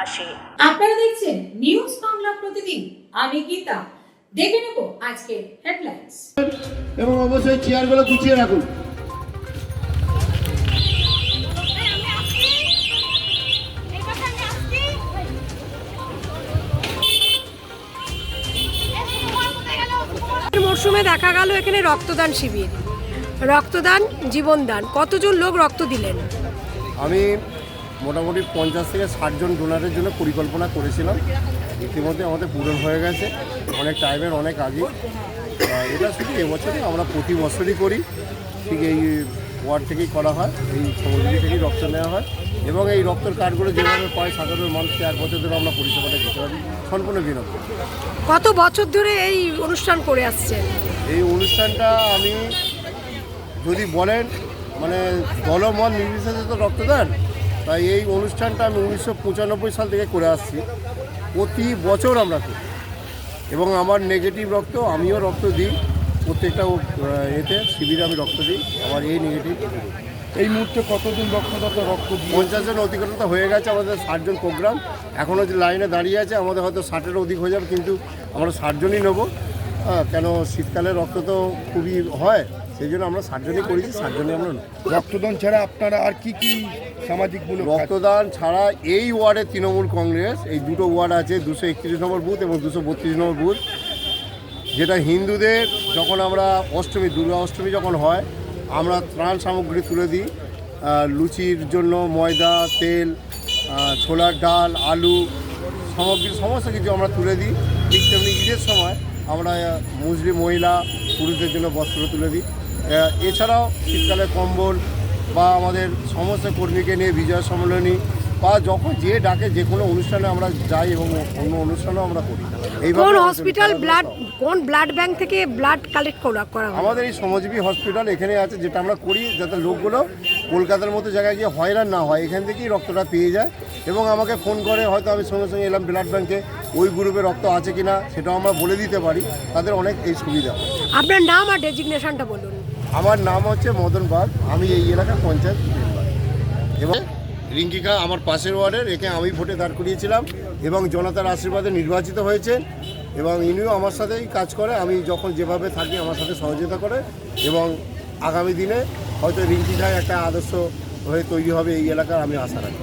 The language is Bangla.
পাশে। আপনারা দেখছেন নিউজ বাংলা প্রতিদিন, আমি গীতা। দেখে নেব আজকে হেডলাইন্স। এবং অবশ্যই চেয়ারগুলো গুছিয়ে রাখুন। মরশুমে দেখা গেল এখানে রক্তদান শিবির, রক্তদান জীবনদান, কতজন লোক রক্ত দিলেন? আমি মোটামুটি 50 থেকে 60 জন ডোনারের জন্য পরিকল্পনা করেছিলাম। ইতিমধ্যে আমাদের পূরণ হয়ে গেছে অনেক টাইমের অনেক আগে। এটা শুধু এবছরই, আমরা প্রতি বছরই করি। ঠিক এই ওয়ার্ড থেকেই করা হয়, এই সমুদ্র থেকেই রক্ত নেওয়া হয় এবং এই রক্তের কার্ডগুলো যেভাবে পায় সাধারণ মানুষকে 1 বছর ধরে আমরা পরিষেবাটা দিতে পারি সম্পূর্ণ বিনামূল্যে। কত বছর ধরে এই অনুষ্ঠান করে আসছেন? এই অনুষ্ঠানটা আমি যদি বলেন মানে দলমত নির্বিশেষে তো রক্তদান, তাই এই অনুষ্ঠানটা আমি 1995 সাল থেকে করে আসছি। প্রতি বছর আমরা করি এবং আমার নেগেটিভ রক্ত আমিও রক্ত দিই। প্রত্যেকটা এতে শিবিরে আমি রক্ত দিই, আমার এই নেগেটিভ। এই মুহূর্তে কতজন রক্তদাতা রক্ত দিয়ে? 50 জন অতিক্রান্ত হয়ে গেছে। আমাদের 60 জন প্রোগ্রাম এখনও যে লাইনে দাঁড়িয়ে আছে, আমাদের হয়তো 60-এর অধিক হয়ে যাবে, কিন্তু আমরা 60 জনই নেবো। কেন শীতকালে রক্ত তো খুবই হয়, সেই জন্য আমরা 60 জনই করেছি, 60 জনই আমরা নেব। রক্তদান ছাড়া আপনারা আর কি কি সামাজিকমূলক রক্তদান ছাড়া এই ওয়ার্ডে তৃণমূল কংগ্রেস, এই দুটো ওয়ার্ড আছে, 231 নম্বর বুথ এবং 232 নম্বর বুথ, যেটা হিন্দুদের যখন আমরা অষ্টমী, দুর্গা অষ্টমী যখন হয়, আমরা ত্রাণ সামগ্রী তুলে দিই। লুচির জন্য ময়দা, তেল, ছোলার ডাল, আলু সামগ্রী সমস্ত কিছু আমরা তুলে দিই। ঠিক তেমনি ঈদের সময় আমরা মুসলিম মহিলা পুরুষদের জন্য বস্ত্র তুলে দিই। এছাড়াও শীতকালে কম্বল বা আমাদের সমস্ত কর্মীকে নিয়ে বিজয় সম্মেলনী বা যখন যে ডাকে যে কোনো অনুষ্ঠানে আমরা যাই এবং অন্য অনুষ্ঠানেও আমরা করি। কোন হসপিটাল কোন ব্লাড ব্যাংক থেকে ব্লাড কালেক্ট করা হয়? আমাদের এই শ্রমজীবী হসপিটাল এখানে আছে, যেটা আমরা করি যাতে লোকগুলো কলকাতার মতো জায়গায় গিয়ে হয়রান না হয়, এখান থেকেই রক্তটা পেয়ে যায় এবং আমাকে ফোন করে, হয়তো আমি সঙ্গে সঙ্গে এলাম ব্লাড ব্যাংকে, ওই গ্রুপে রক্ত আছে কিনা সেটাও আমরা বলে দিতে পারি, তাদের অনেক এই সুবিধা। আপনার নাম আর ডেজিগনেশনটা বলুন। আমার নাম হচ্ছে মদন বাগ, আমি এই এলাকার পঞ্চায়েত মেম্বার এবং রিঙ্কিকা আমার পাশের ওয়ার্ডের, একে আমি ভোটে দাঁড় করিয়েছিলাম এবং জনতার আশীর্বাদে নির্বাচিত হয়েছে এবং ইনিও আমার সাথেই কাজ করে। আমি যখন যেভাবে থাকি আমার সাথে সহযোগিতা করে এবং আগামী দিনে হয়তো রিঙ্কিকায় একটা আদর্শ হয়ে তৈরি হবে এই এলাকার, আমি আশা রাখি।